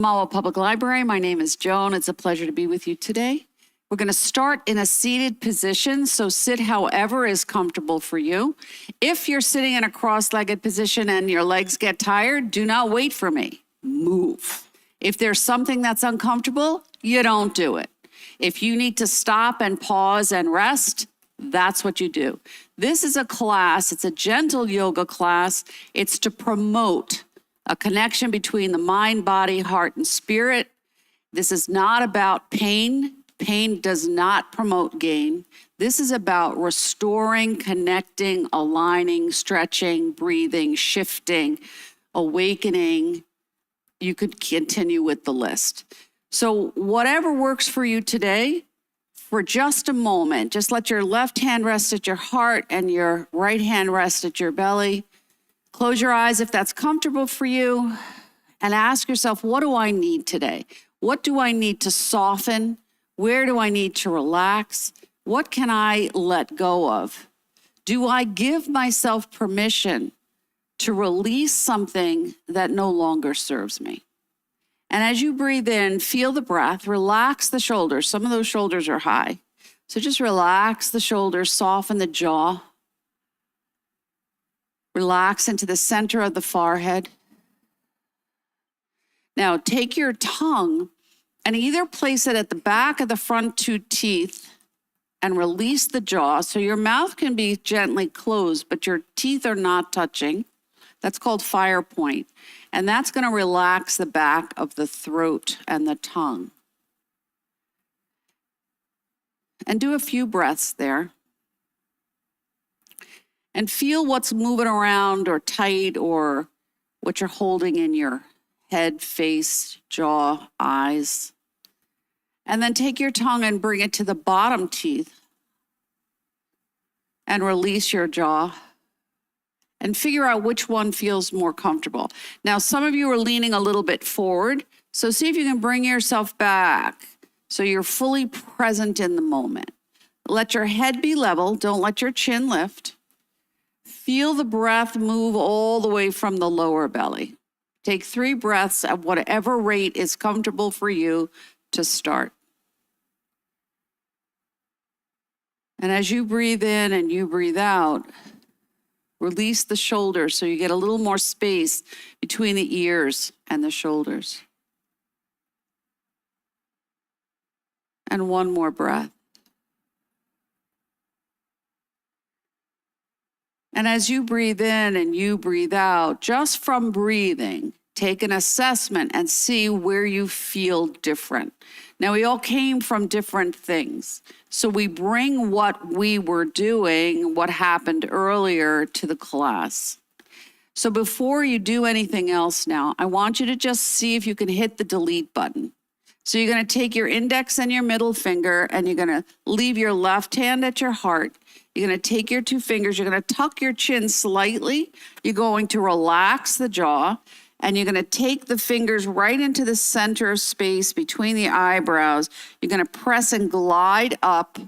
Mahwah Public Library. My name is Joan. It's a pleasure to be with you today. We're going to start in a seated position, so sit however is comfortable for you. If you're sitting in a cross-legged position and your legs get tired, do not wait for me. Move. If there's something that's uncomfortable, you don't do it. If you need to stop and pause and rest, that's what you do. This is a class. It's a gentle yoga class. It's to promote a connection between the mind, body, heart, and spirit. This is not about pain. Pain does not promote gain. This is about restoring, connecting, aligning, stretching, breathing, shifting, awakening. You could continue with the list. So whatever works for you today, for just a moment, just let your left hand rest at your heart and your right hand rest at your belly. Close your eyes if that's comfortable for you and ask yourself, what do I need today? What do I need to soften? Where do I need to relax? What can I let go of? Do I give myself permission to release something that no longer serves me? And as you breathe in, feel the breath, relax the shoulders. Some of those shoulders are high. So just relax the shoulders, soften the jaw. Relax into the center of the forehead. Now take your tongue and either place it at the back of the front two teeth and release the jaw. So your mouth can be gently closed, but your teeth are not touching. That's called fire point. And that's going to relax the back of the throat and the tongue. And do a few breaths there. And feel what's moving around or tight or what you're holding in your head, face, jaw, eyes. And then take your tongue and bring it to the bottom teeth and release your jaw and figure out which one feels more comfortable. Now, some of you are leaning a little bit forward, so see if you can bring yourself back so you're fully present in the moment. Let your head be level. Don't let your chin lift. Feel the breath move all the way from the lower belly. Take 3 breaths at whatever rate is comfortable for you to start. And as you breathe in and you breathe out, release the shoulders so you get a little more space between the ears and the shoulders. And one more breath. And as you breathe in and you breathe out, just from breathing, take an assessment and see where you feel different. Now, we all came from different things. So we bring what we were doing, what happened earlier, to the class. So before you do anything else now, I want you to just see if you can hit the delete button. So you're going to take your index and your middle finger, and you're going to leave your left hand at your heart. You're going to take your 2 fingers. You're going to tuck your chin slightly. You're going to relax the jaw. And you're going to take the fingers right into the center of space between the eyebrows. You're going to press and glide up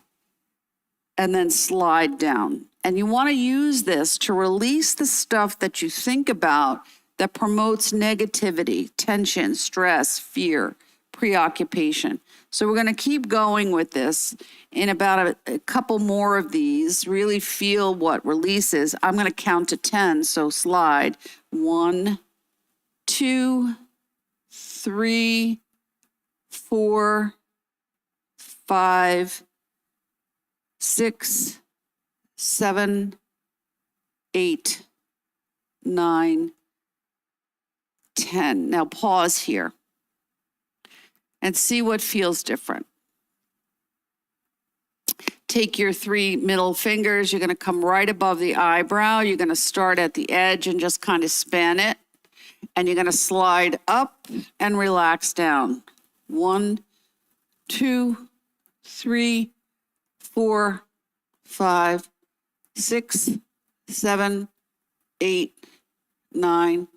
and then slide down. And you want to use this to release the stuff that you think about that promotes negativity, tension, stress, fear, preoccupation. So we're going to keep going with this. In about a couple more of these, really feel what releases. I'm going to count to 10, so slide. 1, 2, 3, 4, 5, 6, 7, 8, 9, 10. Now pause here and see what feels different. Take your 3 middle fingers. You're going to come right above the eyebrow. You're going to start at the edge and just kind of span it. And you're going to slide up and relax down. 1, 2, 3, 4, 5, 6, 7, 8, 9,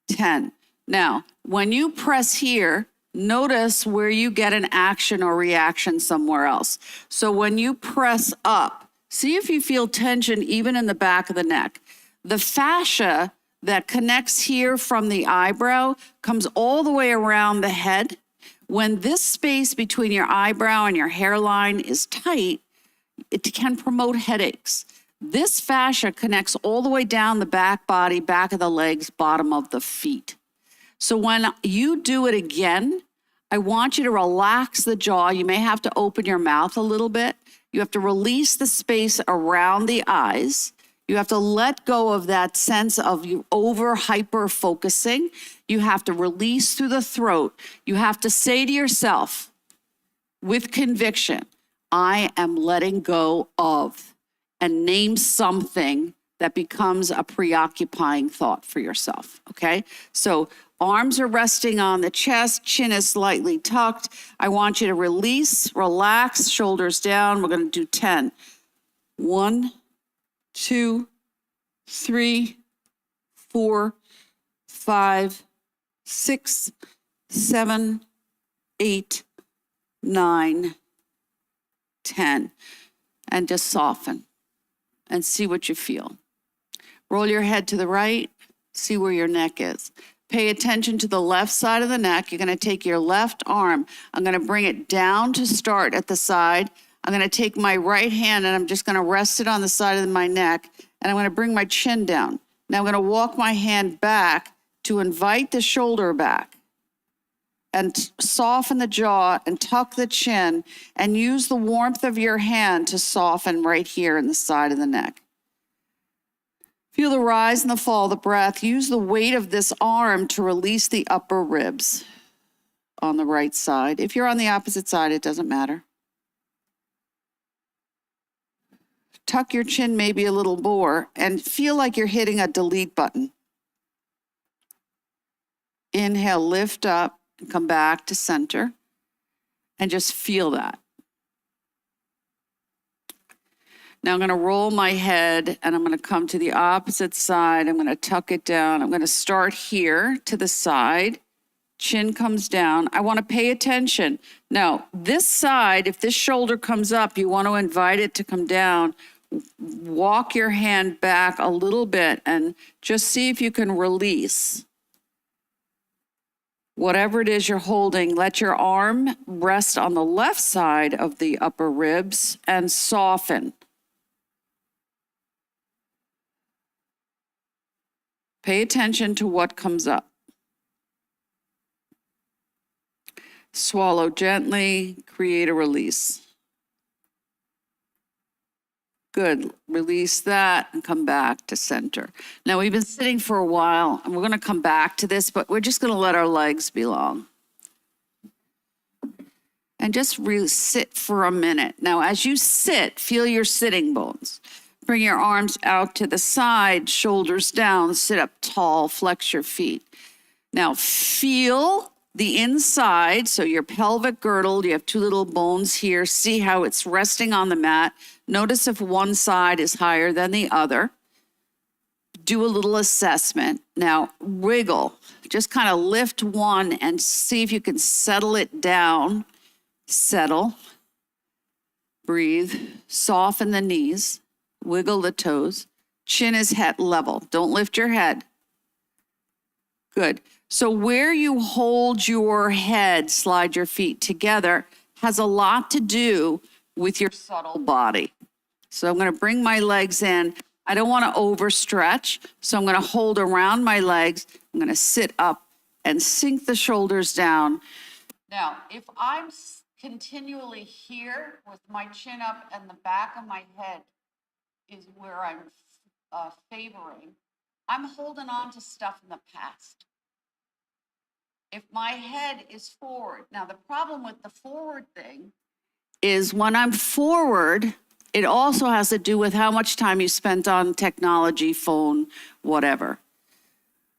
10. Now, when you press here, notice where you get an action or reaction somewhere else. So when you press up, see if you feel tension even in the back of the neck. The fascia that connects here from the eyebrow, comes all the way around the head. When this space between your eyebrow and your hairline is tight, it can promote headaches. This fascia connects all the way down the back body, back of the legs, bottom of the feet. So when you do it again, I want you to relax the jaw. You may have to open your mouth a little bit. You have to release the space around the eyes. You have to let go of that sense of you over hyper focusing. You have to release through the throat. You have to say to yourself with conviction, I am letting go of, and name something that becomes a preoccupying thought for yourself, okay? So arms are resting on the chest, chin is slightly tucked. I want you to release, relax, shoulders down. We're gonna do 10. 1, 2, 3, 4, 5, 6, 7, 8, 9, 10. And just soften and see what you feel. Roll your head to the right, see where your neck is. Pay attention to the left side of the neck. You're gonna take your left arm. I'm gonna bring it down to start at the side. I'm gonna take my right hand and I'm just gonna rest it on the side of my neck, and I'm gonna bring my chin down. Now I'm gonna walk my hand back to invite the shoulder back and soften the jaw and tuck the chin and use the warmth of your hand to soften right here in the side of the neck. Feel the rise and the fall of the breath. Use the weight of this arm to release the upper ribs on the right side. If you're on the opposite side, it doesn't matter. Tuck your chin maybe a little more and feel like you're hitting a delete button. Inhale, lift up, and come back to center, and just feel that. Now I'm going to roll my head and I'm going to come to the opposite side. I'm going to tuck it down. I'm going to start here to the side. Chin comes down. I want to pay attention. Now, this side, if this shoulder comes up, you want to invite it to come down. Walk your hand back a little bit and just see if you can release. Whatever it is you're holding, let your arm rest on the left side of the upper ribs and soften. Pay attention to what comes up. Swallow gently, create a release. Good, release that and come back to center. Now we've been sitting for a while and we're gonna come back to this, but we're just gonna let our legs be long. And just sit for a minute. Now as you sit, feel your sitting bones. Bring your arms out to the side, shoulders down, sit up tall, flex your feet. Now feel the inside, so your pelvic girdle, you have two little bones here. See how it's resting on the mat. Notice if one side is higher than the other. Do a little assessment. Now wiggle, just kind of lift one and see if you can settle it down. Settle, breathe, soften the knees, wiggle the toes. Chin is head level, don't lift your head. Good. So where you hold your head, slide your feet together, has a lot to do with your subtle body. So I'm going to bring my legs in. I don't want to overstretch, so I'm going to hold around my legs. I'm going to sit up and sink the shoulders down. Now, if I'm continually here with my chin up and the back of my head is where I'm favoring, I'm holding on to stuff in the past. If my head is forward, now the problem with the forward thing is when I'm forward, it also has to do with how much time you spent on technology, phone, whatever.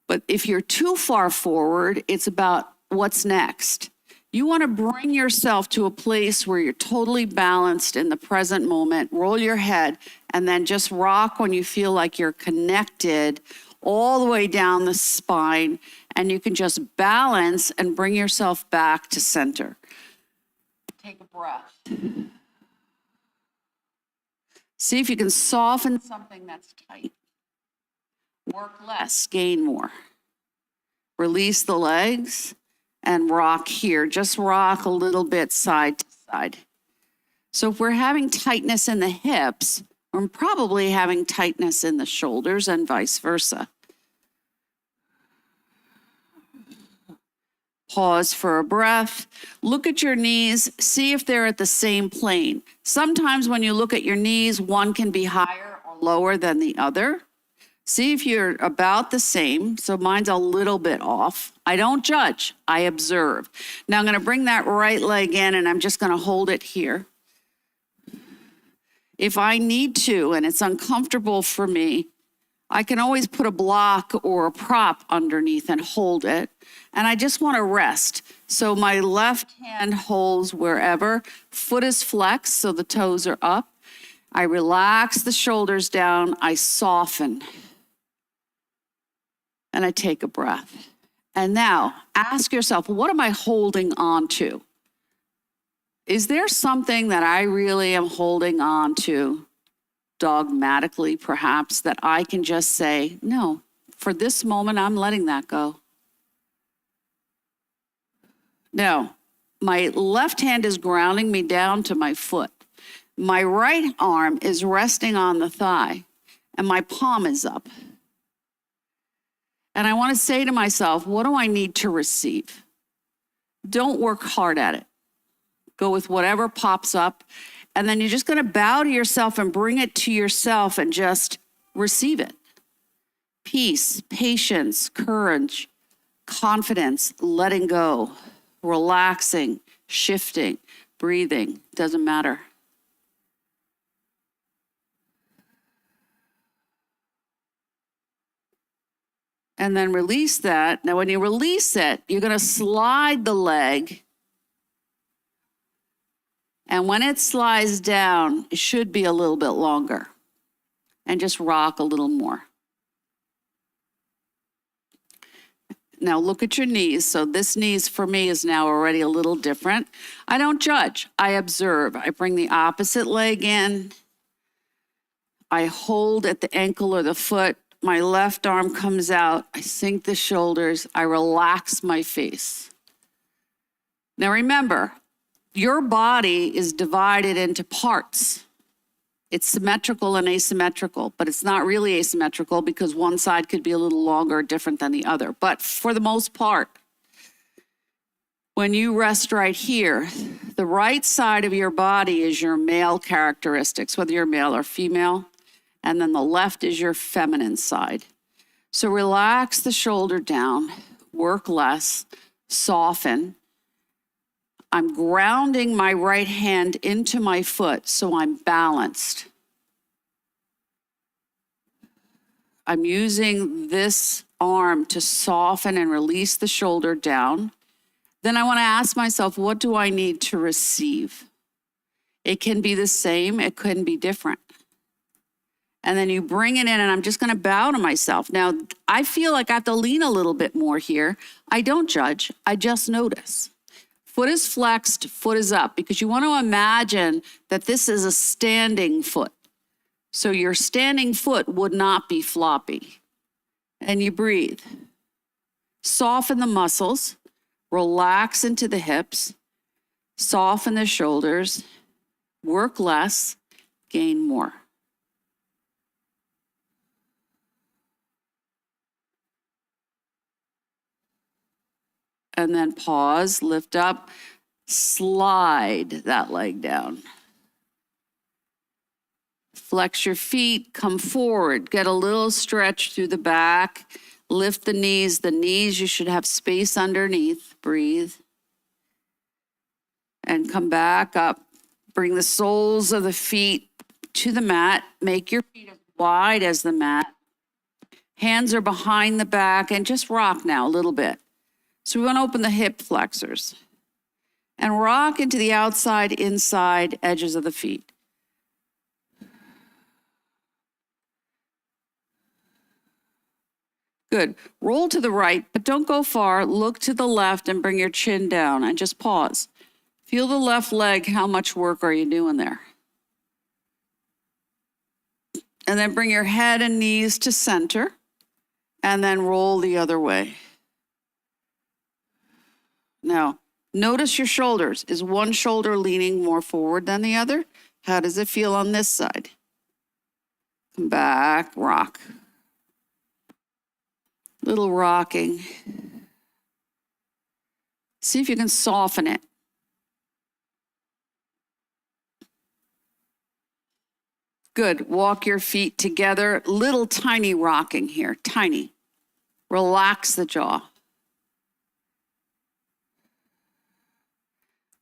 But if you're too far forward, it's about what's next. You want to bring yourself to a place where you're totally balanced in the present moment, roll your head, and then just rock when you feel like you're connected all the way down the spine, and you can just balance and bring yourself back to center. Take a breath. See if you can soften something that's tight. Work less, gain more. Release the legs and rock here. Just rock a little bit side to side. So if we're having tightness in the hips, we're probably having tightness in the shoulders and vice versa. Pause for a breath. Look at your knees. See if they're at the same plane. Sometimes when you look at your knees, one can be higher or lower than the other. See if you're about the same. So mine's a little bit off. I don't judge. I observe. Now I'm going to bring that right leg in and I'm just going to hold it here. If I need to and it's uncomfortable for me, I can always put a block or a prop underneath and hold it. And I just want to rest. So my left hand holds wherever. Foot is flexed, so the toes are up. I relax the shoulders down. I soften. And I take a breath. And now ask yourself, what am I holding on to? Is there something that I really am holding on to? Dogmatically, perhaps, that I can just say, no, for this moment, I'm letting that go. Now, my left hand is grounding me down to my foot. My right arm is resting on the thigh, and my palm is up. And I want to say to myself, what do I need to receive? Don't work hard at it. Go with whatever pops up. And then you're just going to bow to yourself and bring it to yourself and just receive it. Peace, patience, courage, confidence, letting go, relaxing, shifting, breathing, doesn't matter. And then release that. Now, when you release it, you're going to slide the leg. And when it slides down, it should be a little bit longer. And just rock a little more. Now look at your knees. So this knees for me is now already a little different. I don't judge. I observe. I bring the opposite leg in. I hold at the ankle or the foot. My left arm comes out. I sink the shoulders. I relax my face. Now remember, your body is divided into parts. It's symmetrical and asymmetrical, but it's not really asymmetrical because one side could be a little longer or different than the other. But for the most part, when you rest right here, the right side of your body is your male characteristics, whether you're male or female, and then the left is your feminine side. So relax the shoulder down, work less, soften. I'm grounding my right hand into my foot so I'm balanced. I'm using this arm to soften and release the shoulder down. Then I want to ask myself, what do I need to receive? It can be the same, it couldn't be different. And then you bring it in and I'm just going to bow to myself. Now, I feel like I have to lean a little bit more here. I don't judge, I just notice. Foot is flexed, foot is up, because you want to imagine that this is a standing foot. So your standing foot would not be floppy. And you breathe. Soften the muscles, relax into the hips, soften the shoulders, work less, gain more. And then pause, lift up, slide that leg down. Flex your feet, come forward, get a little stretch through the back, lift the knees. The knees, you should have space underneath, breathe. And come back up. Bring the soles of the feet to the mat. Make your feet as wide as the mat. Hands are behind the back and just rock now a little bit. So we want to open the hip flexors and rock into the outside, inside edges of the feet. Good. Roll to the right, but don't go far. Look to the left and bring your chin down and just pause. Feel the left leg. How much work are you doing there? And then bring your head and knees to center. and then roll the other way. Now, notice your shoulders. Is one shoulder leaning more forward than the other? How does it feel on this side? Come back, rock. Little rocking. See if you can soften it. Good. Walk your feet together. Little tiny rocking here. Tiny. Relax the jaw.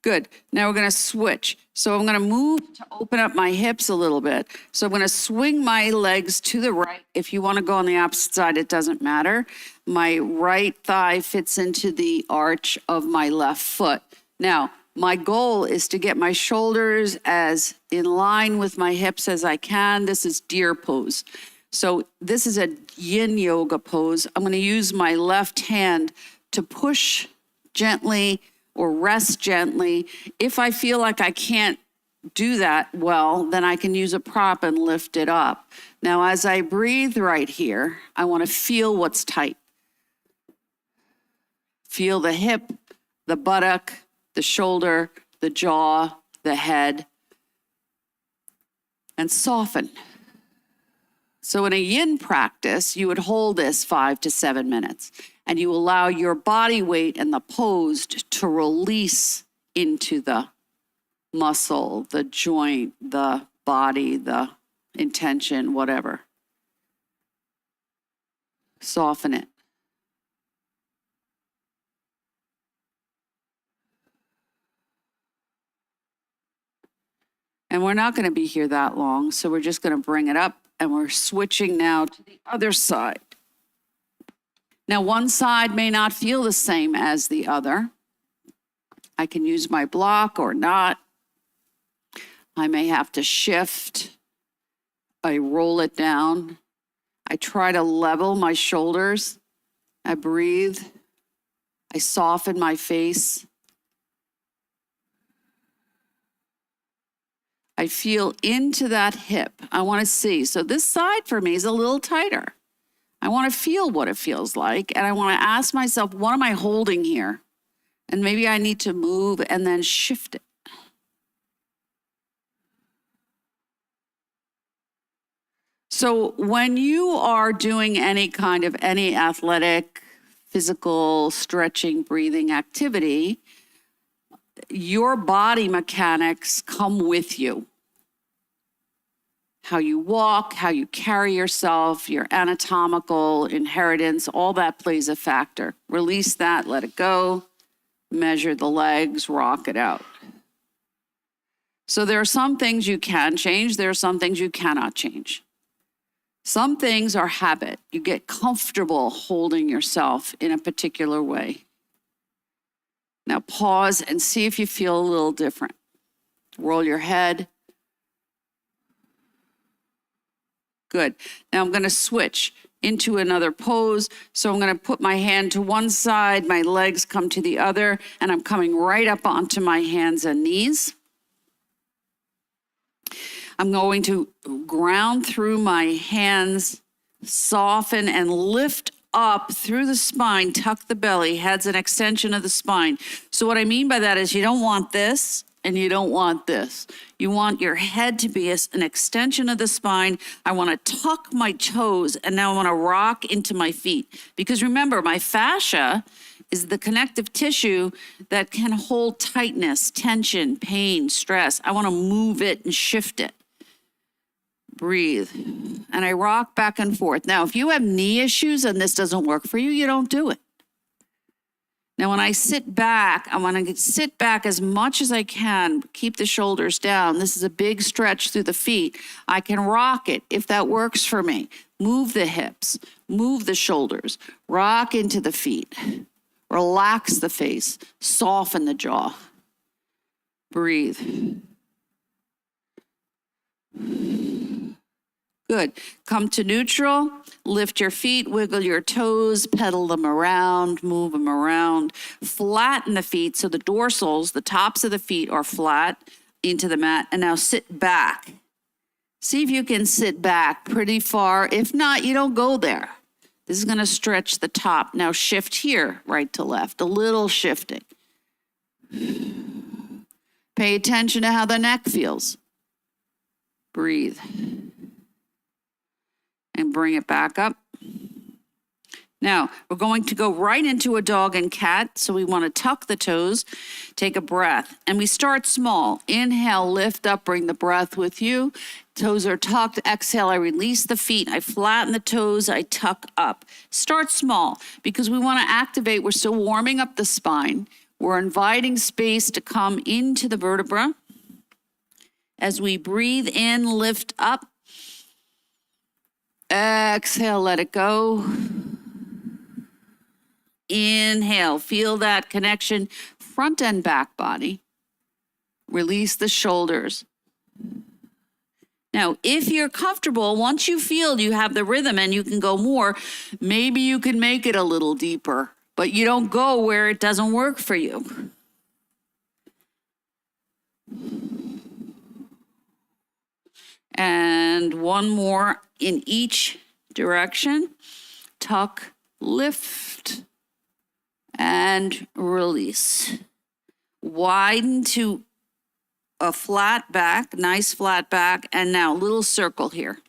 Good. Now we're going to switch. So I'm going to move to open up my hips a little bit. So I'm going to swing my legs to the right. If you want to go on the opposite side, it doesn't matter. My right thigh fits into the arch of my left foot. Now, my goal is to get my shoulders as in line with my hips as I can. This is deer pose. So this is a yin yoga pose. I'm going to use my left hand to push gently or rest gently. If I feel like I can't do that well, then I can use a prop and lift it up. Now, as I breathe right here, I want to feel what's tight. Feel the hip, the buttock, the shoulder, the jaw, the head, and soften. So in a yin practice, you would hold this 5 to 7 minutes, and you allow your body weight and the pose to release into the muscle, the joint, the body, the intention, whatever. Soften it. And we're not going to be here that long, so we're just going to bring it up, and we're switching now to the other side. Now, one side may not feel the same as the other. I can use my block or not. I may have to shift. I roll it down. I try to level my shoulders. I breathe. I soften my face. I feel into that hip. I want to see. So this side for me is a little tighter. I want to feel what it feels like. And I want to ask myself, what am I holding here? And maybe I need to move and then shift it. So when you are doing any athletic, physical, stretching, breathing activity, your body mechanics come with you. How you walk, how you carry yourself, your anatomical inheritance, all that plays a factor. Release that, let it go, measure the legs, rock it out. So there are some things you can change, there are some things you cannot change. Some things are habit. You get comfortable holding yourself in a particular way. Now pause and see if you feel a little different. Roll your head. Good. Now I'm going to switch into another pose. So I'm going to put my hand to one side, my legs come to the other, and I'm coming right up onto my hands and knees. I'm going to ground through my hands, soften and lift up through the spine, tuck the belly, head's an extension of the spine. So what I mean by that is you don't want this and you don't want this. You want your head to be an extension of the spine. I want to tuck my toes, and now I want to rock into my feet. Because remember, my fascia is the connective tissue that can hold tightness, tension, pain, stress. I want to move it and shift it. Breathe. And I rock back and forth. Now, if you have knee issues and this doesn't work for you, you don't do it. Now, when I sit back, I want to sit back as much as I can, keep the shoulders down. This is a big stretch through the feet. I can rock it if that works for me. Move the hips, move the shoulders, rock into the feet, relax the face, soften the jaw. Breathe. Good. Come to neutral, lift your feet, wiggle your toes, pedal them around, move them around, flatten the feet so the dorsals, the tops of the feet are flat into the mat, and now sit back. See if you can sit back pretty far. If not, you don't go there. This is going to stretch the top. Now shift here, right to left, a little shifting. Pay attention to how the neck feels. Breathe. And bring it back up. Now, we're going to go right into a dog and cat. So we want to tuck the toes, take a breath, and we start small. Inhale, lift up, bring the breath with you. Toes are tucked. Exhale, I release the feet. I flatten the toes. I tuck up. Start small because we want to activate. We're still warming up the spine. We're inviting space to come into the vertebra. As we breathe in, lift up. Exhale, let it go. Inhale, feel that connection, front and back body. Release the shoulders. Now, if you're comfortable, once you feel you have the rhythm and you can go more, maybe you can make it a little deeper, but you don't go where it doesn't work for you. And one more in each direction. Tuck, lift, and release. Widen to a flat back, nice flat back, and now a little circle here.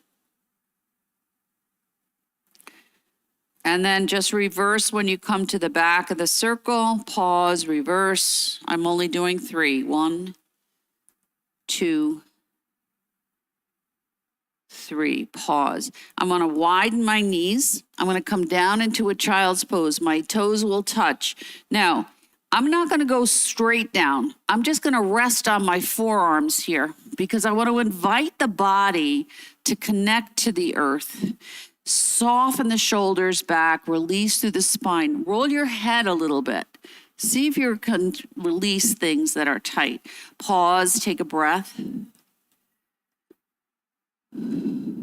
And then just reverse when you come to the back of the circle. Pause, reverse. I'm only doing 3. 1, 2, 3. Pause. I'm going to widen my knees. I'm going to come down into a child's pose. My toes will touch. Now, I'm not going to go straight down. I'm just going to rest on my forearms here because I want to invite the body to connect to the earth. Soften the shoulders back, release through the spine. Roll your head a little bit. See if you can release things that are tight. Pause, take a breath.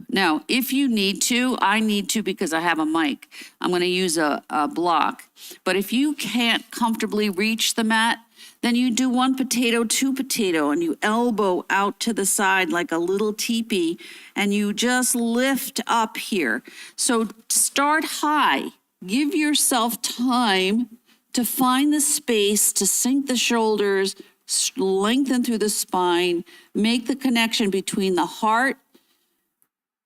Now, if you need to, I need to because I have a mic. I'm going to use a block. But if you can't comfortably reach the mat, then you do 1 potato, 2 potato, and you elbow out to the side like a little teepee, and you just lift up here. So start high. Give yourself time to find the space to sink the shoulders, lengthen through the spine, make the connection between the heart,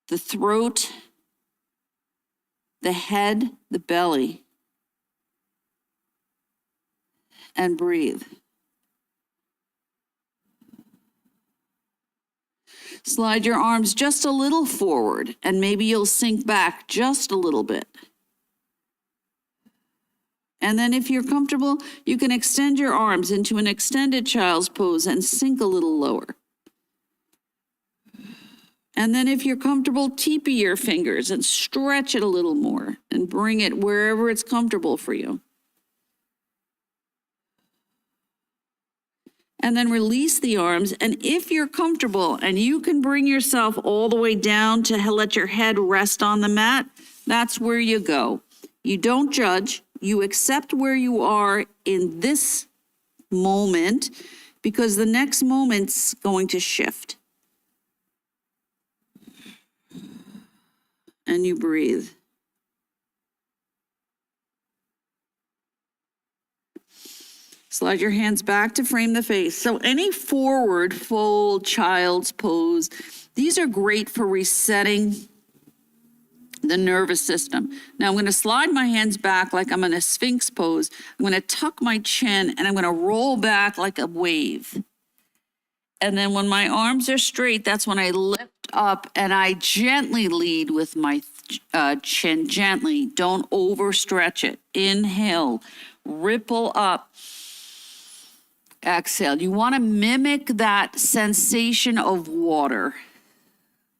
the throat, the head, the belly, and breathe. Slide your arms just a little forward, and maybe you'll sink back just a little bit. And then if you're comfortable, you can extend your arms into an extended child's pose and sink a little lower. And then if you're comfortable, teepee your fingers and stretch it a little more and bring it wherever it's comfortable for you. And then release the arms. And if you're comfortable and you can bring yourself all the way down to let your head rest on the mat, that's where you go. You don't judge. You accept where you are in this moment because the next moment's going to shift. And you breathe. Slide your hands back to frame the face. So any forward fold, child's pose, these are great for resetting the nervous system. Now I'm going to slide my hands back like I'm in a sphinx pose. I'm going to tuck my chin and I'm going to roll back like a wave. And then when my arms are straight, that's when I lift up and I gently lead with my chin, gently. Don't overstretch it. Inhale, ripple up. Exhale. You want to mimic that sensation of water.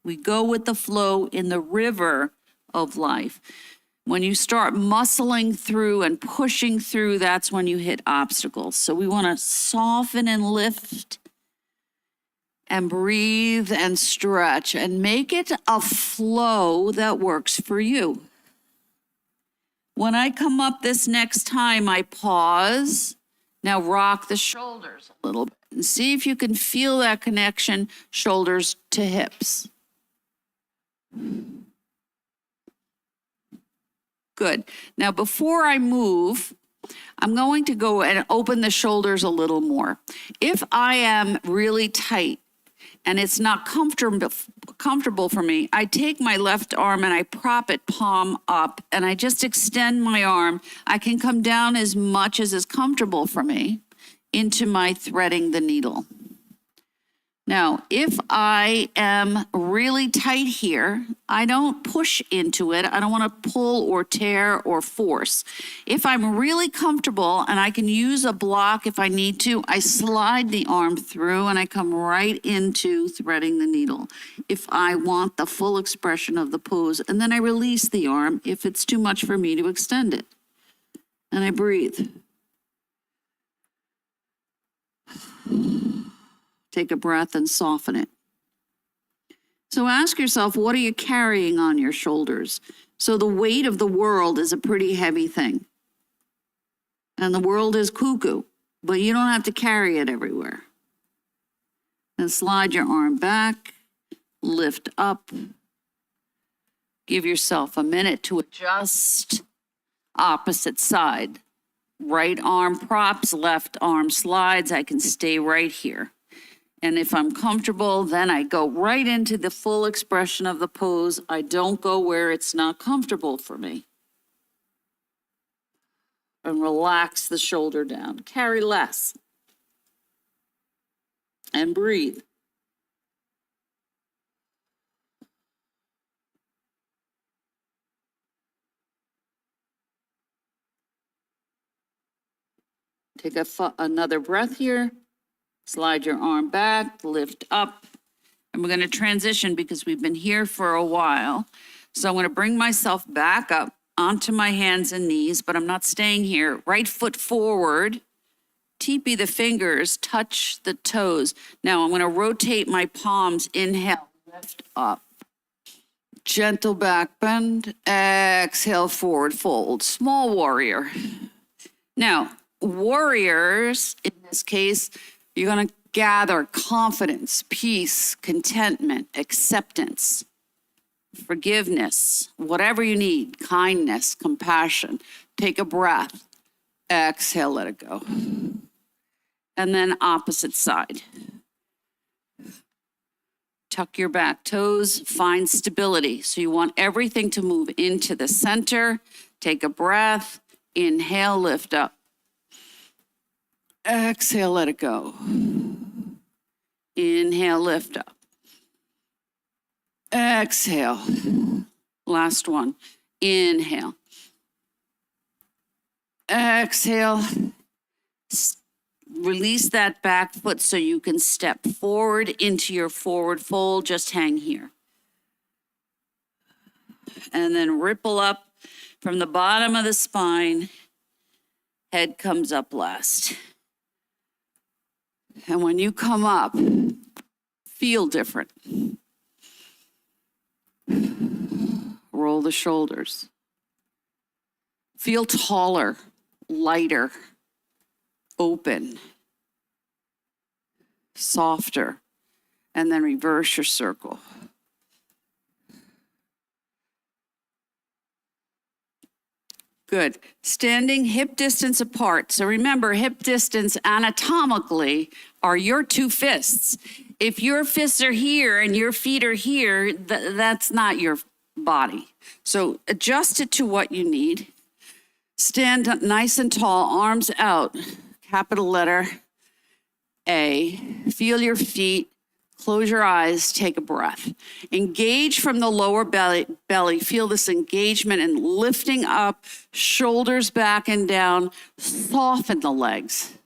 We go with the flow in the river of life. When you start muscling through and pushing through, that's when you hit obstacles. So we want to soften and lift and breathe and stretch and make it a flow that works for you. When I come up this next time, I pause. Now rock the shoulders a little bit and see if you can feel that connection, shoulders to hips. Good. Now, before I move, I'm going to go and open the shoulders a little more. If I am really tight and it's not comfortable for me, I take my left arm and I prop it palm up and I just extend my arm. I can come down as much as is comfortable for me into my threading the needle. Now, if I am really tight here, I don't push into it. I don't want to pull or tear or force. If I'm really comfortable and I can use a block if I need to, I slide the arm through and I come right into threading the needle if I want the full expression of the pose. And then I release the arm if it's too much for me to extend it. And I breathe. Take a breath and soften it. So ask yourself, what are you carrying on your shoulders? So the weight of the world is a pretty heavy thing. And the world is cuckoo, but you don't have to carry it everywhere. And slide your arm back, lift up. Give yourself a minute to adjust. Opposite side. Right arm props, left arm slides. I can stay right here. And if I'm comfortable, then I go right into the full expression of the pose. I don't go where it's not comfortable for me. And relax the shoulder down. Carry less. And breathe. Take another breath here. Slide your arm back, lift up. And we're going to transition because we've been here for a while. So I'm going to bring myself back up onto my hands and knees, but I'm not staying here. Right foot forward. Teepee the fingers, touch the toes. Now I'm going to rotate my palms. Inhale, lift up. Gentle back bend. Exhale, forward fold. Small warrior. Now, warriors, in this case, you're going to gather confidence, peace, contentment, acceptance, forgiveness, whatever you need, kindness, compassion. Take a breath. Exhale, let it go. And then opposite side. Tuck your back toes, find stability. So you want everything to move into the center. Take a breath. Inhale, lift up. Exhale, let it go. Inhale, lift up. Exhale. Last one. Inhale. Exhale. Release that back foot so you can step forward into your forward fold. Just hang here. And then ripple up from the bottom of the spine. Head comes up last. And when you come up, feel different. Roll the shoulders. Feel taller, lighter, open, softer, and then reverse your circle. Good. Standing hip distance apart. So remember, hip distance anatomically are your two fists. If your fists are here and your feet are here, that's not your body. So adjust it to what you need. Stand up nice and tall, arms out, capital letter A. Feel your feet. Close your eyes, take a breath. Engage from the lower belly. Feel this engagement and lifting up, shoulders back and down. Soften the legs.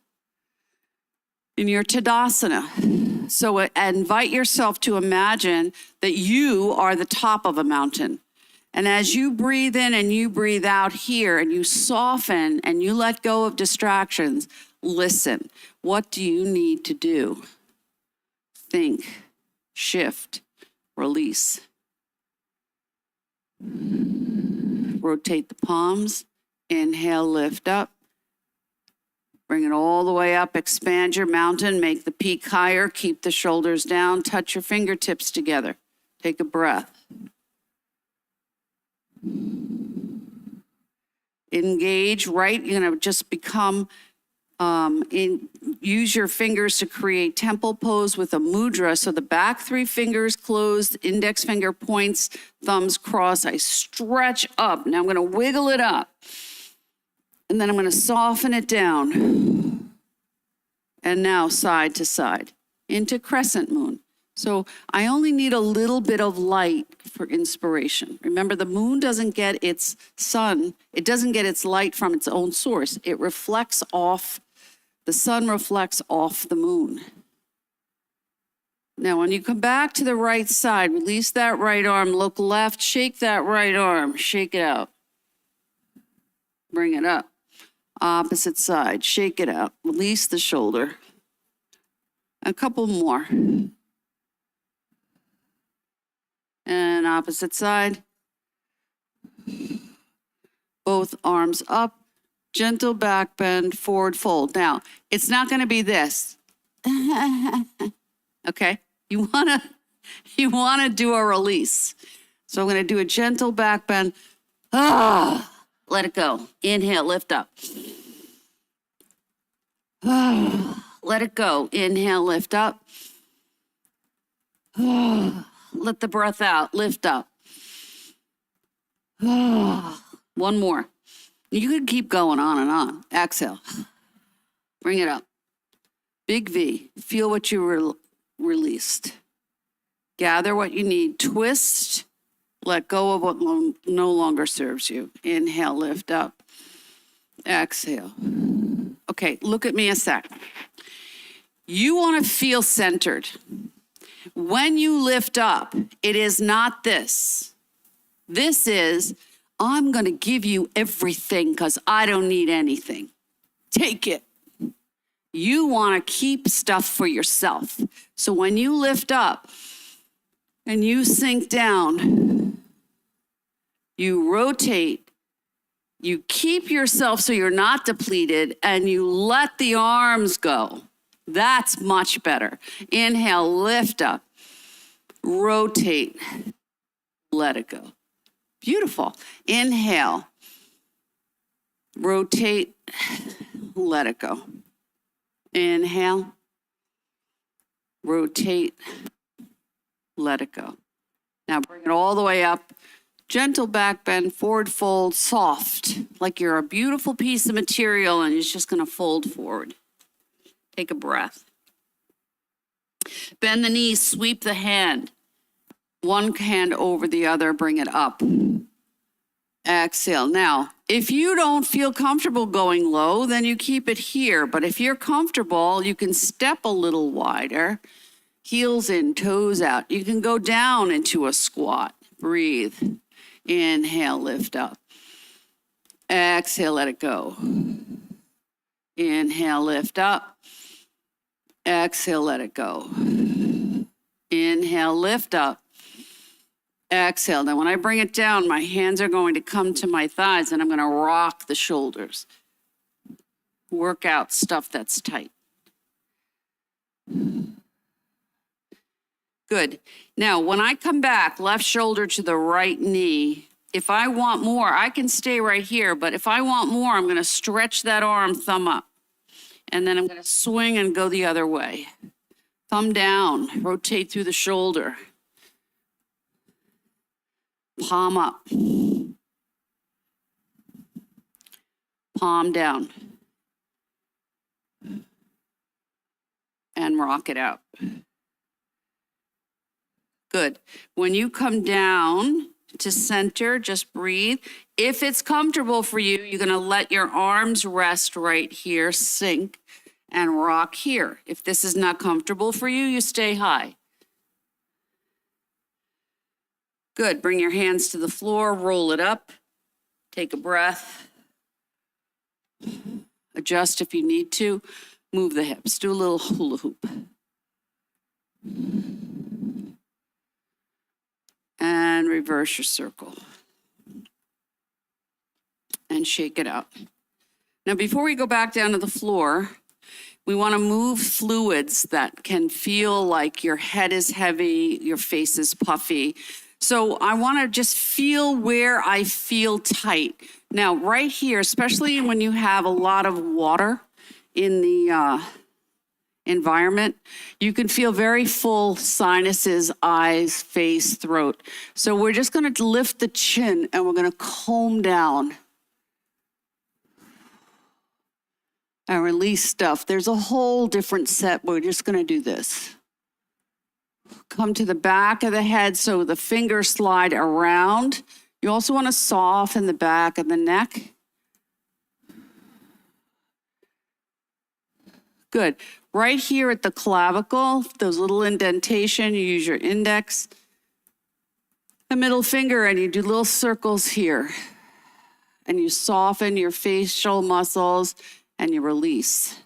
In your Tadasana. So invite yourself to imagine that you are the top of a mountain. And as you breathe in and you breathe out here and you soften and you let go of distractions, listen. What do you need to do? Think, shift, release. Rotate the palms. Inhale, lift up. Bring it all the way up. Expand your mountain. Make the peak higher. Keep the shoulders down. Touch your fingertips together. Take a breath. Engage, right? You're going to just become, use your fingers to create temple pose with a mudra. So the back 3 fingers closed, index finger points, thumbs crossed. I stretch up. Now I'm going to wiggle it up. And then I'm going to soften it down. And now side to side into crescent moon. So I only need a little bit of light for inspiration. Remember, the moon doesn't get its sun, it doesn't get its light from its own source. It reflects off, the sun reflects off the moon. Now, when you come back to the right side, release that right arm, look left, shake that right arm, shake it out. Bring it up. Opposite side, shake it out, release the shoulder. A couple more. And opposite side. Both arms up, gentle back bend, forward fold. Now, it's not going to be this. Okay? You want to do a release. So I'm going to do a gentle back bend. Let it go. Inhale, lift up. Let it go. Inhale, lift up. Let the breath out. Lift up. One more. You could keep going on and on. Exhale. Bring it up. Big V. Feel what you released. Gather what you need. Twist. Let go of what no longer serves you. Inhale, lift up. Exhale. Okay, look at me a sec. You want to feel centered. When you lift up, it is not this. This is, I'm going to give you everything because I don't need anything. Take it. You want to keep stuff for yourself. So when you lift up and you sink down, you rotate, you keep yourself so you're not depleted, and you let the arms go. That's much better. Inhale, lift up, rotate, let it go. Beautiful. Inhale, rotate, let it go. Inhale, rotate, let it go. Now bring it all the way up. Gentle back bend, forward fold, soft, like you're a beautiful piece of material and it's just going to fold forward. Take a breath. Bend the knees, sweep the hand. One hand over the other, bring it up. Exhale. Now, if you don't feel comfortable going low, then you keep it here. But if you're comfortable, you can step a little wider. Heels in, toes out. You can go down into a squat. Breathe. Inhale, lift up. Exhale, let it go. Inhale, lift up. Exhale, let it go. Inhale, lift up. Exhale. Now, when I bring it down, my hands are going to come to my thighs and I'm going to rock the shoulders. Work out stuff that's tight. Good. Now, when I come back, left shoulder to the right knee, if I want more, I can stay right here. But if I want more, I'm going to stretch that arm, thumb up. And then I'm going to swing and go the other way. Thumb down, rotate through the shoulder. Palm up. Palm down. And rock it out. Good. When you come down to center, just breathe. If it's comfortable for you, you're going to let your arms rest right here, sink, and rock here. If this is not comfortable for you, you stay high. Good. Bring your hands to the floor, roll it up, take a breath. Adjust if you need to. Move the hips. Do a little hula hoop. And reverse your circle. And shake it out. Now, before we go back down to the floor, we want to move fluids that can feel like your head is heavy, your face is puffy. So I want to just feel where I feel tight. Now, right here, especially when you have a lot of water in the environment, you can feel very full sinuses, eyes, face, throat. So we're just going to lift the chin and we're going to comb down and release stuff. There's a whole different set. We're just going to do this. Come to the back of the head so the fingers slide around. You also want to soften the back of the neck. Good. Right here at the clavicle, those little indentation, you use your index, the middle finger, and you do little circles here. And you soften your facial muscles and you release.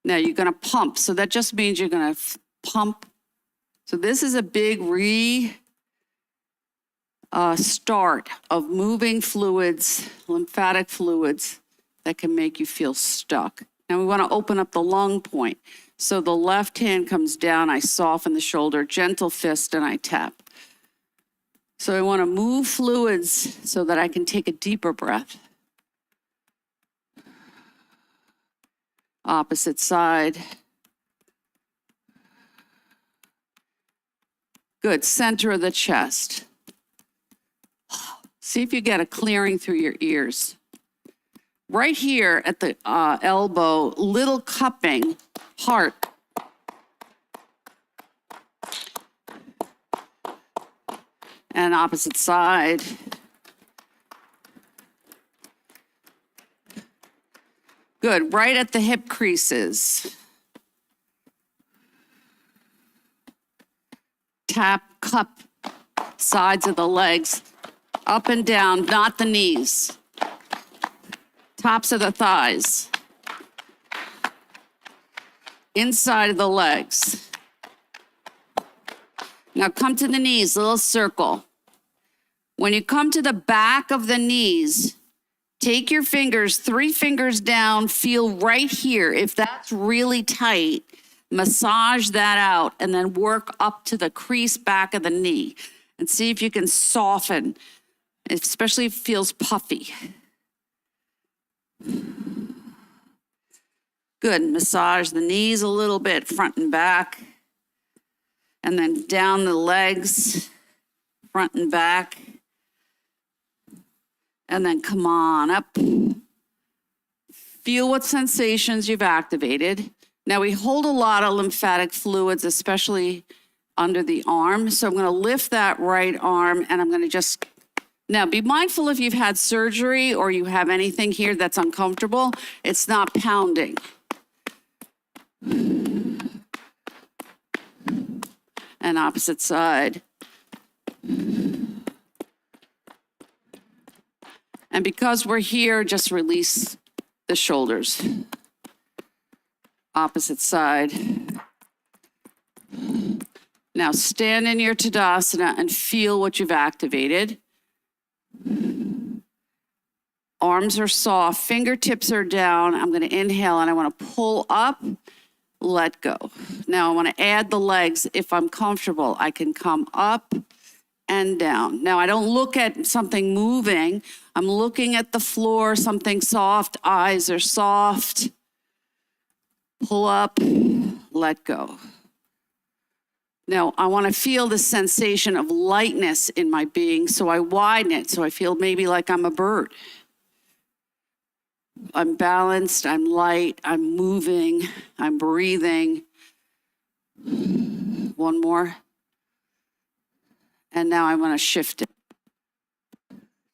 Now you're going to pump. So that just means you're going to pump. So this is a big start of moving fluids, lymphatic fluids that can make you feel stuck. Now we want to open up the lung point. So the left hand comes down, I soften the shoulder, gentle fist, and I tap. So I want to move fluids so that I can take a deeper breath. Opposite side. Good, center of the chest. See if you get a clearing through your ears. Right here at the elbow, little cupping, heart. And opposite side. Good, right at the hip creases. Tap, cup, sides of the legs, up and down, not the knees. Tops of the thighs. Inside of the legs. Now come to the knees, little circle. When you come to the back of the knees, take your fingers, 3 fingers down, feel right here. If that's really tight, massage that out and then work up to the crease back of the knee and see if you can soften, especially if it feels puffy. Good, massage the knees a little bit, front and back, and then down the legs, front and back, and then come on up. Feel what sensations you've activated. Now we hold a lot of lymphatic fluids, especially under the arm. So I'm going to lift that right arm and I'm going to just, now be mindful if you've had surgery or you have anything here that's uncomfortable, it's not pounding. And opposite side. And because we're here, just release the shoulders. Opposite side. Now stand in your Tadasana and feel what you've activated. Arms are soft, fingertips are down. I'm going to inhale and I want to pull up, let go. Now I want to add the legs. If I'm comfortable, I can come up and down. Now I don't look at something moving. I'm looking at the floor, something soft, eyes are soft. Pull up, let go. Now, I want to feel the sensation of lightness in my being, so I widen it, so I feel maybe like I'm a bird. I'm balanced, I'm light, I'm moving, I'm breathing. One more. And now I want to shift it.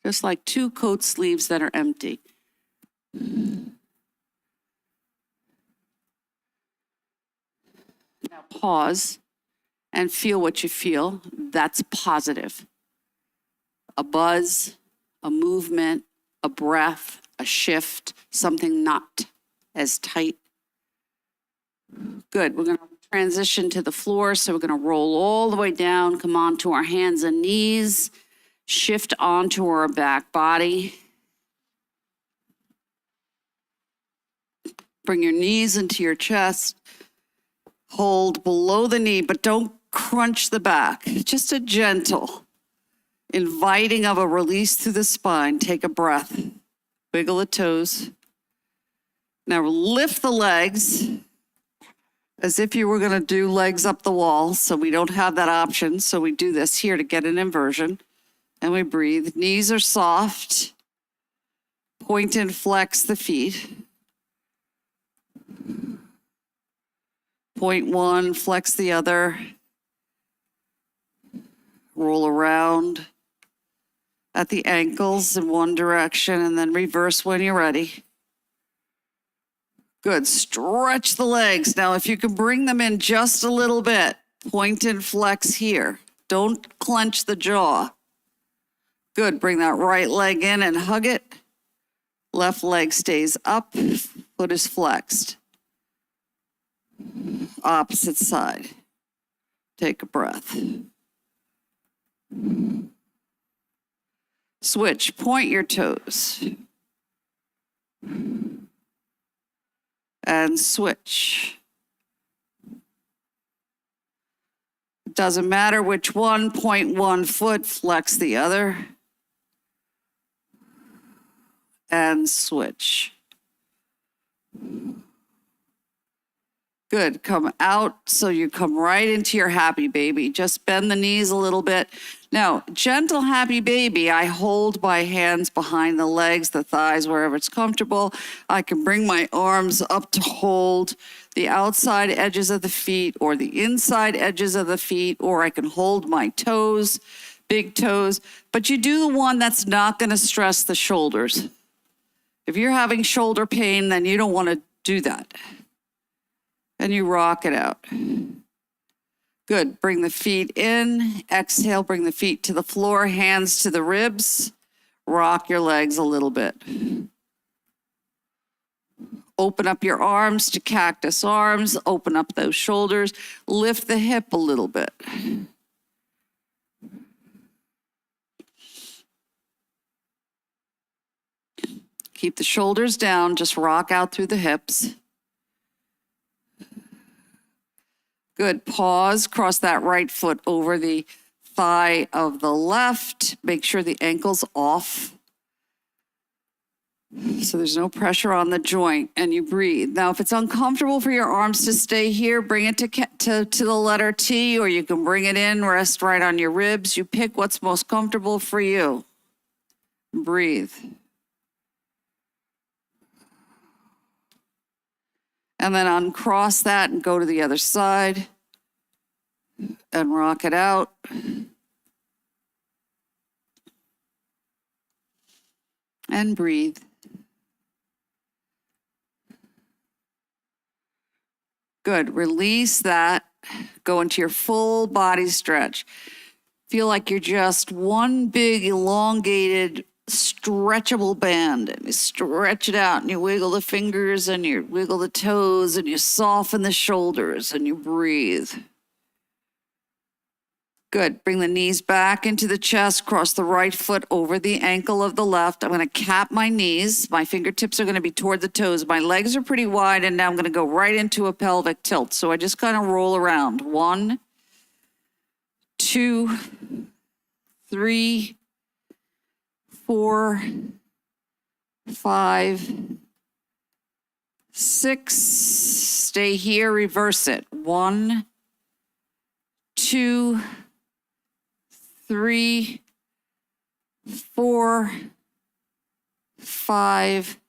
Just like 2 coat sleeves that are empty. Now pause and feel what you feel. That's positive. A buzz, a movement, a breath, a shift, something not as tight. Good, we're going to transition to the floor. So we're going to roll all the way down, come onto our hands and knees, shift onto our back body. Bring your knees into your chest. Hold below the knee, but don't crunch the back. Just a gentle. Inviting of a release through the spine. Take a breath. Wiggle the toes. Now lift the legs as if you were going to do legs up the wall. So we don't have that option. So we do this here to get an inversion. And we breathe. Knees are soft. Point and flex the feet. Point one, flex the other. Roll around at the ankles in one direction and then reverse when you're ready. Good. Stretch the legs. Now, if you can bring them in just a little bit, point and flex here. Don't clench the jaw. Good. Bring that right leg in and hug it. Left leg stays up. Foot is flexed. Opposite side. Take a breath. Switch. Point your toes. And switch. It doesn't matter which one. Point one foot, flex the other. And switch. Good. Come out so you come right into your happy baby. Just bend the knees a little bit. Now, gentle happy baby, I hold my hands behind the legs, the thighs, wherever it's comfortable. I can bring my arms up to hold the outside edges of the feet or the inside edges of the feet, or I can hold my toes, big toes. But you do the one that's not going to stress the shoulders. If you're having shoulder pain, then you don't want to do that. And you rock it out. Good. Bring the feet in. Exhale, bring the feet to the floor, hands to the ribs. Rock your legs a little bit. Open up your arms to cactus arms. Open up those shoulders. Lift the hip a little bit. Keep the shoulders down. Just rock out through the hips. Good. Pause. Cross that right foot over the thigh of the left. Make sure the ankle's off. So there's no pressure on the joint, and you breathe. Now, if it's uncomfortable for your arms to stay here, bring it to the letter T, or you can bring it in, rest right on your ribs. You pick what's most comfortable for you. Breathe. And then uncross that and go to the other side and rock it out. And breathe. Good. Release that. Go into your full body stretch. Feel like you're just one big elongated stretchable band, and you stretch it out and you wiggle the fingers and you wiggle the toes and you soften the shoulders and you breathe. Good. Bring the knees back into the chest, cross the right foot over the ankle of the left. I'm going to cap my knees. My fingertips are going to be toward the toes. My legs are pretty wide, and now I'm going to go right into a pelvic tilt. So I just kind of roll around. 1, 2, 3, 4, 5, 6. Stay here, reverse it. 1, 2, 3, 4, 5,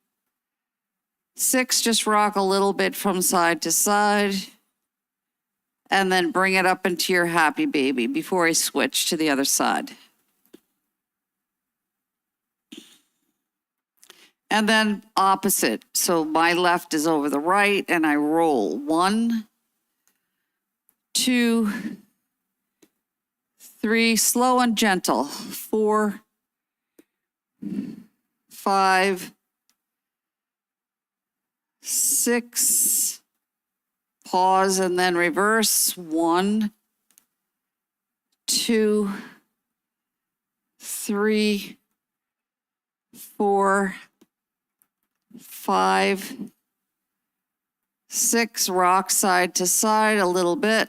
6. Just rock a little bit from side to side. And then bring it up into your happy baby before I switch to the other side. And then opposite. So my left is over the right, and I roll. 1, 2, 3. Slow and gentle. 4, 5, 6. Pause and then reverse. 1, 2, 3, 4, 5, 6. Rock side to side a little bit.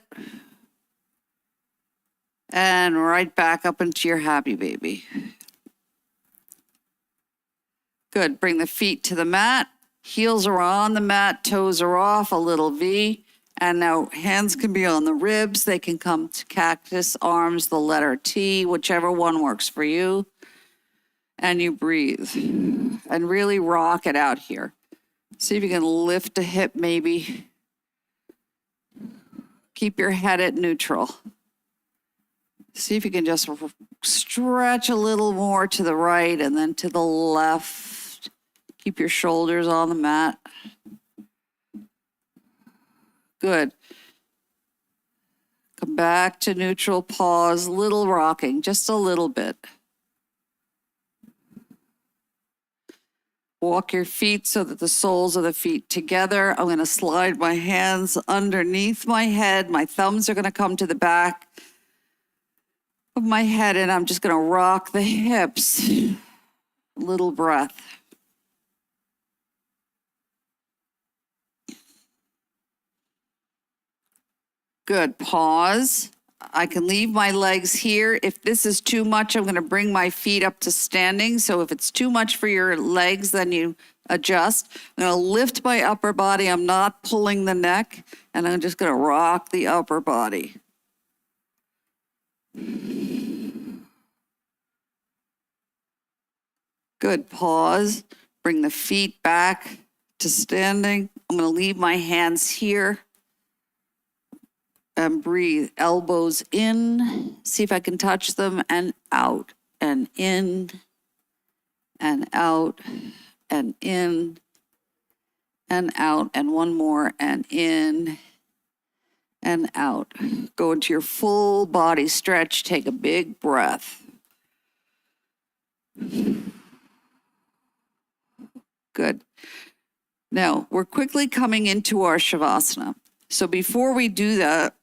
And right back up into your happy baby. Good. Bring the feet to the mat. Heels are on the mat, toes are off, a little V. And now hands can be on the ribs. They can come to cactus, arms, the letter T, whichever one works for you. And you breathe. And really rock it out here. See if you can lift a hip maybe. Keep your head at neutral. See if you can just stretch a little more to the right and then to the left. Keep your shoulders on the mat. Good. Come back to neutral, pause, little rocking, just a little bit. Walk your feet so that the soles of the feet together. I'm going to slide my hands underneath my head. My thumbs are going to come to the back of my head, and I'm just going to rock the hips. Little breath. Good. Pause. I can leave my legs here. If this is too much, I'm going to bring my feet up to standing. So if it's too much for your legs, then you adjust. I'm going to lift my upper body. I'm not pulling the neck, and I'm just going to rock the upper body. Good. Pause. Bring the feet back to standing. I'm going to leave my hands here. And breathe. Elbows in. See if I can touch them. And out. And in. And out. And in. And out. And one more. And in. And out. Go into your full body stretch. Take a big breath. Good. Now, we're quickly coming into our Shavasana. So before we do that,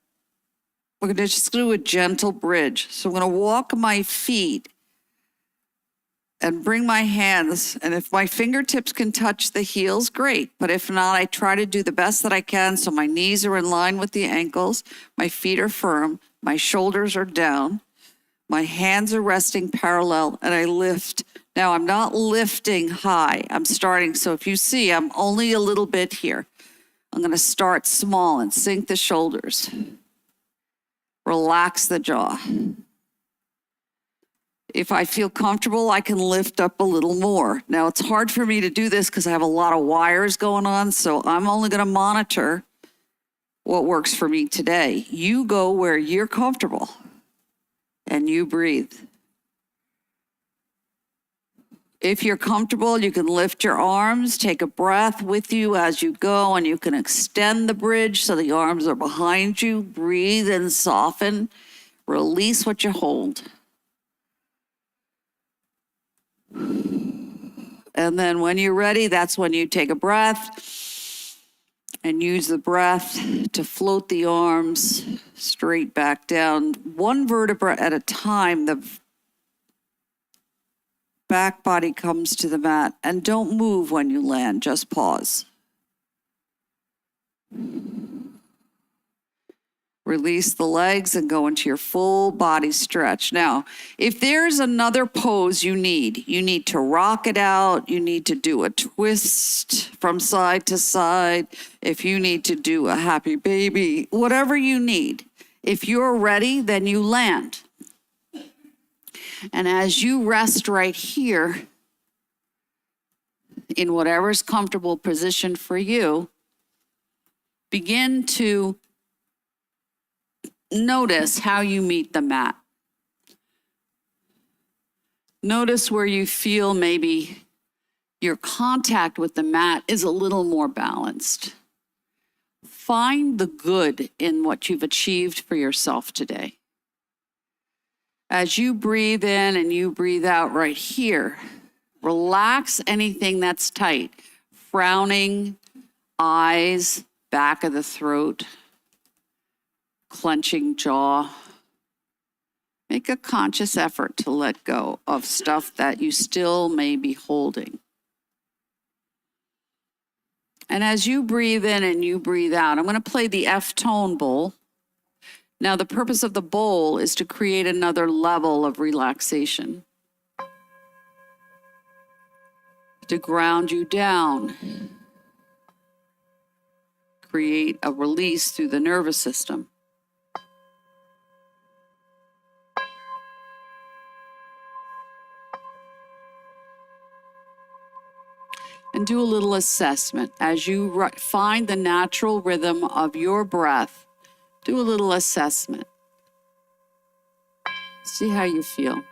we're going to just do a gentle bridge. So I'm going to walk my feet and bring my hands. And if my fingertips can touch the heels, great. But if not, I try to do the best that I can. So my knees are in line with the ankles. My feet are firm. My shoulders are down. My hands are resting parallel, and I lift. Now, I'm not lifting high. I'm starting. So if you see, I'm only a little bit here. I'm going to start small and sink the shoulders. Relax the jaw. If I feel comfortable, I can lift up a little more. Now, it's hard for me to do this because I have a lot of wires going on, so I'm only going to monitor what works for me today. You go where you're comfortable, and you breathe. If you're comfortable, you can lift your arms, take a breath with you as you go, and you can extend the bridge so the arms are behind you. Breathe and soften. Release what you hold. And then when you're ready, that's when you take a breath and use the breath to float the arms straight back down. One vertebra at a time, the back body comes to the mat, and don't move when you land, just pause. Release the legs and go into your full body stretch. Now, if there's another pose you need to rock it out, you need to do a twist from side to side, if you need to do a happy baby, whatever you need. If you're ready, then you land. And as you rest right here, in whatever's comfortable position for you, begin to notice how you meet the mat. Notice where you feel maybe your contact with the mat is a little more balanced. Find the good in what you've achieved for yourself today. As you breathe in and you breathe out right here, relax anything that's tight. Frowning, eyes, back of the throat, clenching jaw. Make a conscious effort to let go of stuff that you still may be holding. And as you breathe in and you breathe out, I'm going to play the F tone bowl. Now, the purpose of the bowl is to create another level of relaxation, to ground you down, create a release through the nervous system. And do a little assessment. As you find the natural rhythm of your breath, do a little assessment. See how you feel.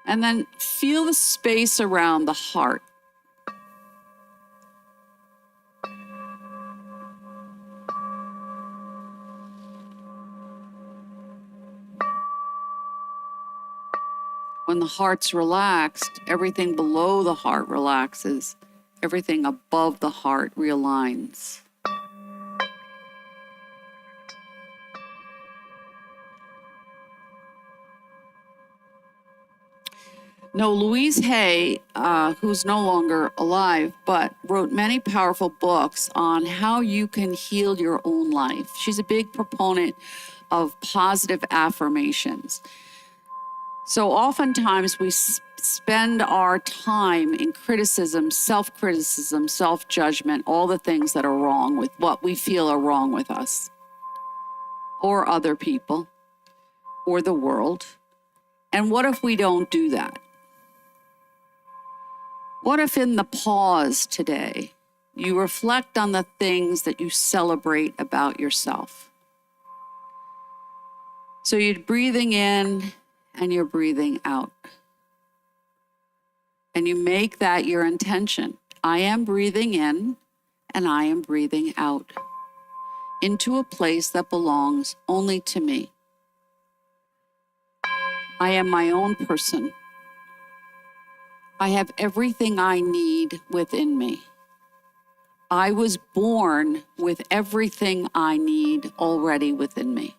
And then feel the space around the heart. When the heart's relaxed, everything below the heart relaxes. Everything above the heart realigns. No, Louise Hay, who's no longer alive, but wrote many powerful books on how you can heal your own life. She's a big proponent of positive affirmations. So oftentimes we spend our time in criticism, self-criticism, self-judgment, all the things that are wrong with what we feel are wrong with us or other people or the world. And what if we don't do that? What if in the pause today, you reflect on the things that you celebrate about yourself? So you're breathing in and you're breathing out. And you make that your intention. I am breathing in and I am breathing out into a place that belongs only to me. I am my own person. I have everything I need within me. I was born with everything I need already within me.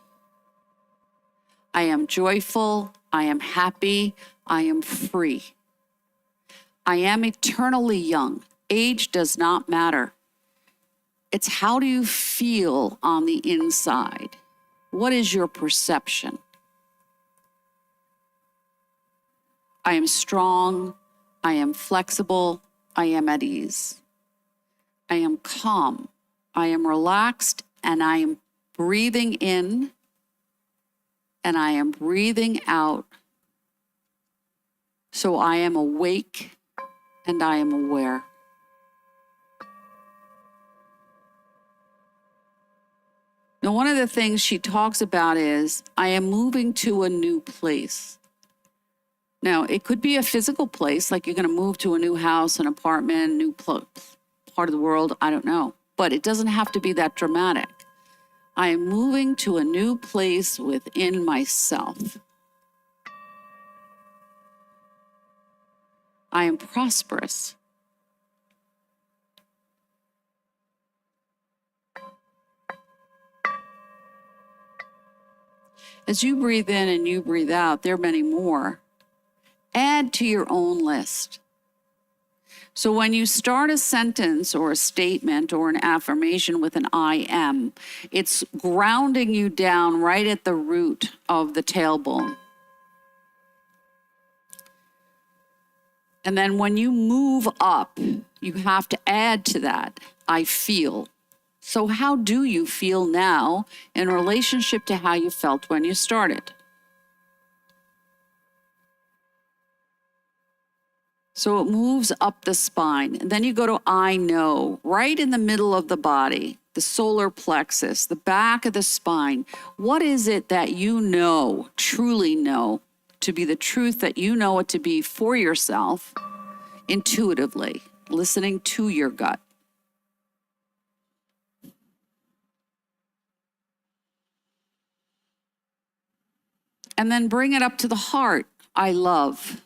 I am joyful, I am happy, I am free. I am eternally young. Age does not matter. It's how do you feel on the inside? What is your perception? I am strong, I am flexible, I am at ease. I am calm, I am relaxed, and I am breathing in and I am breathing out. So I am awake and I am aware. Now, one of the things she talks about is, I am moving to a new place. Now, it could be a physical place, like you're going to move to a new house, an apartment, new part of the world, I don't know. But it doesn't have to be that dramatic. I am moving to a new place within myself. I am prosperous. As you breathe in and you breathe out, there are many more. Add to your own list. So when you start a sentence or a statement or an affirmation with an I am, it's grounding you down right at the root of the tailbone. And then when you move up, you have to add to that, I feel. So how do you feel now in relationship to how you felt when you started? So it moves up the spine. And then you go to I know, right in the middle of the body, the solar plexus, the back of the spine. What is it that you know, truly know, to be the truth that you know it to be for yourself, intuitively, listening to your gut? And then bring it up to the heart. I love.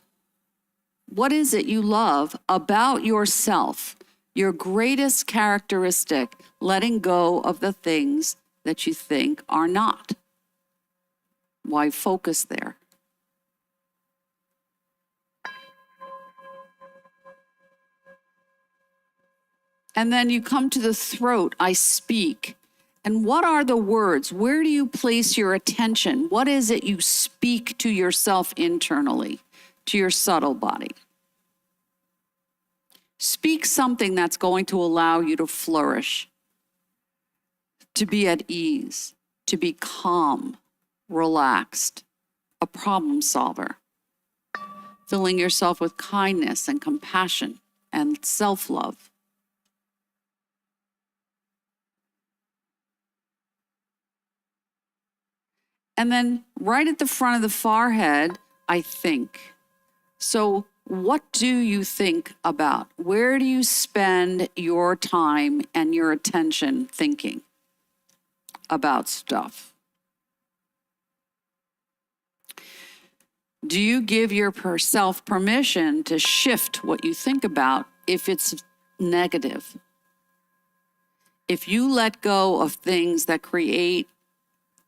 What is it you love about yourself? Your greatest characteristic, letting go of the things that you think are not. Why focus there? And then you come to the throat, I speak. And what are the words? Where do you place your attention? What is it you speak to yourself internally, to your subtle body? Speak something that's going to allow you to flourish, to be at ease, to be calm, relaxed, a problem solver, filling yourself with kindness and compassion and self-love. And then right at the front of the forehead, I think. So what do you think about? Where do you spend your time and your attention thinking about stuff? Do you give yourself permission to shift what you think about if it's negative? If you let go of things that create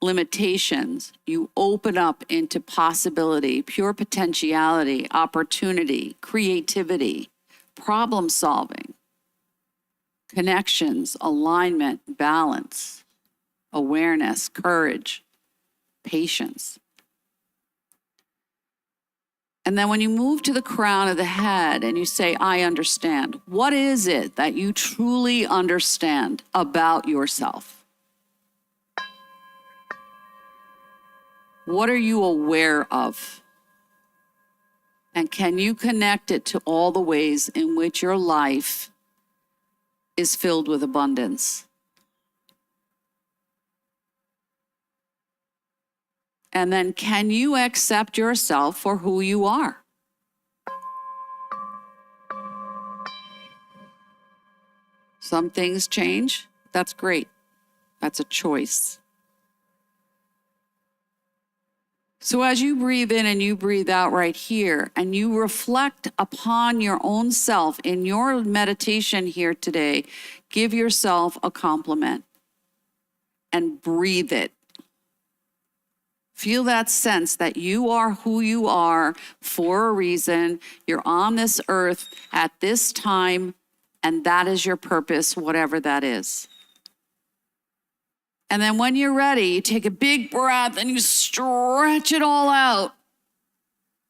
limitations, you open up into possibility, pure potentiality, opportunity, creativity, problem solving, connections, alignment, balance, awareness, courage, patience. And then when you move to the crown of the head and you say, I understand, what is it that you truly understand about yourself? What are you aware of? And can you connect it to all the ways in which your life is filled with abundance? And then can you accept yourself for who you are? Some things change. That's great. That's a choice. So as you breathe in and you breathe out right here, and you reflect upon your own self in your meditation here today, give yourself a compliment and breathe it. Feel that sense that you are who you are for a reason. You're on this earth at this time, and that is your purpose, whatever that is. And then when you're ready, you take a big breath and you stretch it all out.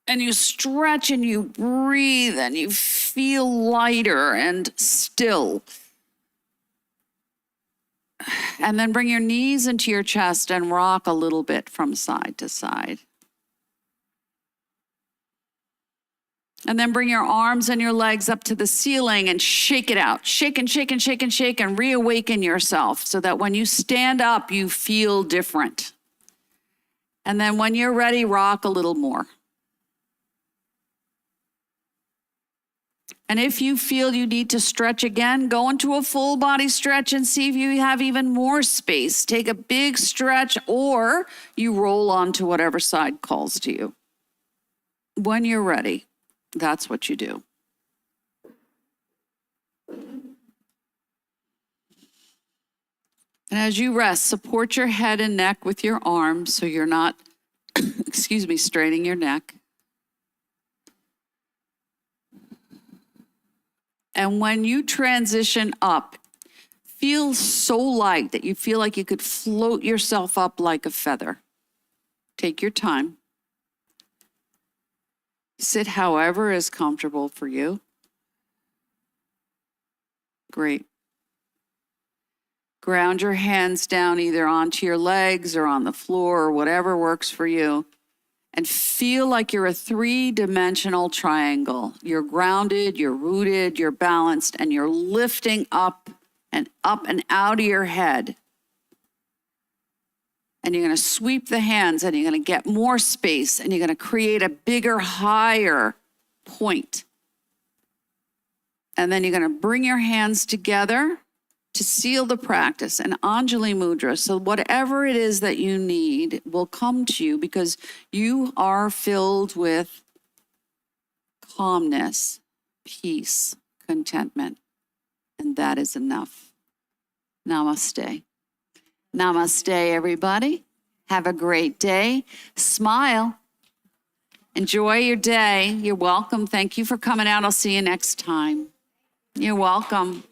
And you stretch and you breathe and you feel lighter and still. And then bring your knees into your chest and rock a little bit from side to side. And then bring your arms and your legs up to the ceiling and shake it out. Shake and shake and shake and shake and reawaken yourself so that when you stand up, you feel different. And then when you're ready, rock a little more. And if you feel you need to stretch again, go into a full body stretch and see if you have even more space. Take a big stretch, or you roll onto whatever side calls to you. When you're ready, that's what you do. And as you rest, support your head and neck with your arms so you're not, straining your neck. And when you transition up, feel so light that you feel like you could float yourself up like a feather. Take your time. Sit however is comfortable for you. Great. Ground your hands down either onto your legs or on the floor or whatever works for you. And feel like you're a three-dimensional triangle. You're grounded, you're rooted, you're balanced, and you're lifting up and out of your head. And you're going to sweep the hands and you're going to get more space and you're going to create a bigger, higher point. And then you're going to bring your hands together to seal the practice, an Anjali Mudra. So whatever it is that you need will come to you because you are filled with calmness, peace, contentment, and that is enough. Namaste. Namaste, everybody. Have a great day. Smile. Enjoy your day. You're welcome. Thank you for coming out. I'll see you next time. You're welcome.